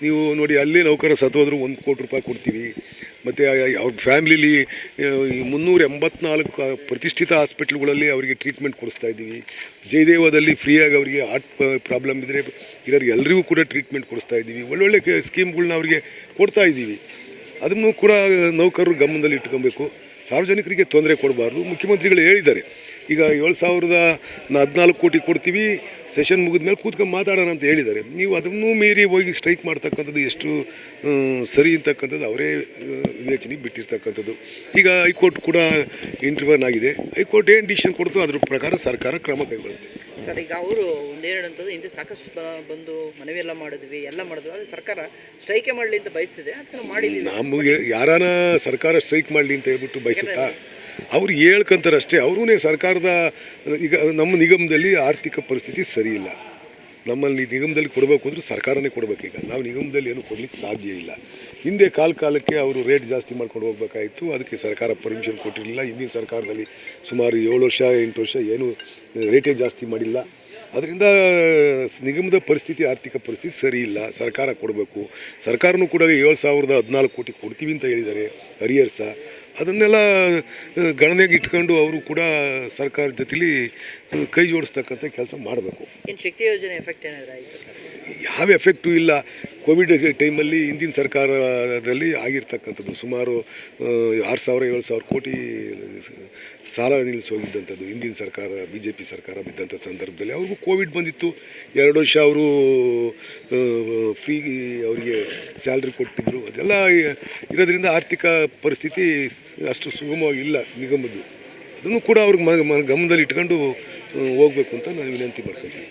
ನೀವು ನೋಡಿ ಅಲ್ಲೇ ನೌಕರ ಸತ್ತೋದ್ರು 1 ಕೋಟಿ ರೂಪಾಯಿ ಕೊಡ್ತೀವಿ. ಮತ್ತು ಅವ್ರ ಫ್ಯಾಮ್ಲಿಲಿ 384 ಪ್ರತಿಷ್ಠಿತ ಹಾಸ್ಪಿಟ್ಲ್ಗಳಲ್ಲಿ ಅವರಿಗೆ ಟ್ರೀಟ್ಮೆಂಟ್ ಕೊಡಿಸ್ತಾ ಇದ್ದೀವಿ. ಜಯದೇವದಲ್ಲಿ ಫ್ರೀಯಾಗಿ ಅವರಿಗೆ ಹಾರ್ಟ್ ಪ್ರಾಬ್ಲಮ್ ಇದ್ದರೆ ಇರೋರಿಗೆ ಎಲ್ರಿಗೂ ಕೂಡ ಟ್ರೀಟ್ಮೆಂಟ್ ಕೊಡಿಸ್ತಾ ಇದ್ದೀವಿ. ಒಳ್ಳೊಳ್ಳೆ ಸ್ಕೀಮ್ಗಳನ್ನ ಅವರಿಗೆ ಕೊಡ್ತಾ ಇದ್ದೀವಿ. ಅದನ್ನು ಕೂಡ ನೌಕರರು ಗಮನದಲ್ಲಿ ಇಟ್ಕೊಬೇಕು. ಸಾರ್ವಜನಿಕರಿಗೆ ತೊಂದರೆ ಕೊಡಬಾರ್ದು. ಮುಖ್ಯಮಂತ್ರಿಗಳು ಹೇಳಿದ್ದಾರೆ, ಈಗ 7,014 ಕೋಟಿ ಕೊಡ್ತೀವಿ, ಸೆಷನ್ ಮುಗಿದ ಮೇಲೆ ಕೂತ್ಕೊಂಡು ಮಾತಾಡೋಣ ಅಂತ ಹೇಳಿದ್ದಾರೆ. ನೀವು ಅದನ್ನೂ ಮೀರಿ ಹೋಗಿ ಸ್ಟ್ರೈಕ್ ಮಾಡ್ತಕ್ಕಂಥದ್ದು ಎಷ್ಟು ಸರಿ ಅಂತಕ್ಕಂಥದ್ದು ಅವರೇ ವಿವೇಚನೆಗೆ ಬಿಟ್ಟಿರ್ತಕ್ಕಂಥದ್ದು. ಈಗ ಹೈಕೋರ್ಟ್ ಕೂಡ ಇಂಟರ್ವ್ಯೂನ್ ಆಗಿದೆ. ಹೈಕೋರ್ಟ್ ಏನು ಡಿಸಿಷನ್ ಕೊಡ್ತೋ ಅದ್ರ ಪ್ರಕಾರ ಸರ್ಕಾರ ಕ್ರಮ ಕೈಗೊಳ್ಳುತ್ತೆ. ಸರ್, ಈಗ ಅವರು ಒಂದೇನಂತದ್ದು ಹಿಂದೆ ಸಾಕಷ್ಟು ಬಂದು ಮನವಿಯೆಲ್ಲ ಮಾಡಿದ್ವಿ, ಎಲ್ಲ ಮಾಡಿದ್ವಿ, ಆದರೆ ಸರ್ಕಾರ ಸ್ಟ್ರೈಕೇ ಮಾಡಲಿ ಅಂತ ಬಯಸಿದೆ, ಅದನ್ನು ಮಾಡಿಲ್ಲ. ನಮಗೆ ಯಾರಾನ ಸರ್ಕಾರ ಸ್ಟ್ರೈಕ್ ಮಾಡಲಿ ಅಂತ ಹೇಳ್ಬಿಟ್ಟು ಬಯಸುತ್ತಾ? ಅವ್ರು ಹೇಳ್ಕೊಂತಾರೆ ಅಷ್ಟೇ. ಅವ್ರೂ ಸರ್ಕಾರದ ಈಗ ನಮ್ಮ ನಿಗಮದಲ್ಲಿ ಆರ್ಥಿಕ ಪರಿಸ್ಥಿತಿ ಸರಿ ಇಲ್ಲ. ನಮ್ಮಲ್ಲಿ ನಿಗಮದಲ್ಲಿ ಕೊಡಬೇಕು ಅಂದರೆ ಸರ್ಕಾರನೇ ಕೊಡಬೇಕೀಗ. ನಾವು ನಿಗಮದಲ್ಲಿ ಏನು ಕೊಡಲಿಕ್ಕೆ ಸಾಧ್ಯ ಇಲ್ಲ. ಹಿಂದೆ ಕಾಲಕ್ಕೆ ಅವರು ರೇಟ್ ಜಾಸ್ತಿ ಮಾಡ್ಕೊಂಡು ಹೋಗ್ಬೇಕಾಯಿತು. ಅದಕ್ಕೆ ಸರ್ಕಾರ ಪರ್ಮಿಷನ್ ಕೊಟ್ಟಿರಲಿಲ್ಲ. ಹಿಂದಿನ ಸರ್ಕಾರದಲ್ಲಿ ಸುಮಾರು 7 ವರ್ಷ 8 ವರ್ಷ ಏನು ರೇಟೇ ಜಾಸ್ತಿ ಮಾಡಿಲ್ಲ. ಅದರಿಂದ ನಿಗಮದ ಪರಿಸ್ಥಿತಿ ಆರ್ಥಿಕ ಪರಿಸ್ಥಿತಿ ಸರಿ ಇಲ್ಲ. ಸರ್ಕಾರ ಕೊಡಬೇಕು. ಸರ್ಕಾರನೂ ಕೂಡ 7,014 ಕೋಟಿ ಕೊಡ್ತೀವಿ ಅಂತ ಹೇಳಿದ್ದಾರೆ ಹರಿಯರ್ಸ. ಅದನ್ನೆಲ್ಲ ಗಣನೆಗೆ ಇಟ್ಕೊಂಡು ಅವರು ಕೂಡ ಸರ್ಕಾರ ಜೊತೆಲಿ ಕೈ ಜೋಡಿಸ್ತಕ್ಕಂಥ ಕೆಲಸ ಮಾಡಬೇಕು. ಏನು ಶಕ್ತಿ ಯೋಜನೆ ಎಫೆಕ್ಟ್ ಏನಾದರೂ ಆಯಿತು? ಯಾವ ಎಫೆಕ್ಟು ಇಲ್ಲ. ಕೋವಿಡ್ ಟೈಮಲ್ಲಿ ಹಿಂದಿನ ಸರ್ಕಾರದಲ್ಲಿ ಆಗಿರ್ತಕ್ಕಂಥದ್ದು ಸುಮಾರು 6,000-7,000 ಕೋಟಿ ಸಾಲ ನಿಲ್ಲಿಸೋಗಿದ್ದಂಥದ್ದು ಹಿಂದಿನ ಸರ್ಕಾರ, BJP ಸರ್ಕಾರ ಬಿದ್ದಂಥ ಸಂದರ್ಭದಲ್ಲಿ ಅವ್ರಿಗೂ ಕೋವಿಡ್ ಬಂದಿತ್ತು. 2 ವರ್ಷ ಅವರು ಫ್ರೀ ಅವರಿಗೆ ಸ್ಯಾಲ್ರಿ ಕೊಟ್ಟಿದ್ದರು. ಅದೆಲ್ಲ ಇರೋದ್ರಿಂದ ಆರ್ಥಿಕ ಪರಿಸ್ಥಿತಿ ಅಷ್ಟು ಸುಗಮವಾಗಿಲ್ಲ ನಿಗಮದ್ದು. ಅದನ್ನು ಕೂಡ ಅವ್ರಿಗೆ ಗಮನದಲ್ಲಿ ಇಟ್ಕೊಂಡು ಹೋಗಬೇಕು ಅಂತ ನಾನು ವಿನಂತಿ ಮಾಡ್ಕೊತೀನಿ.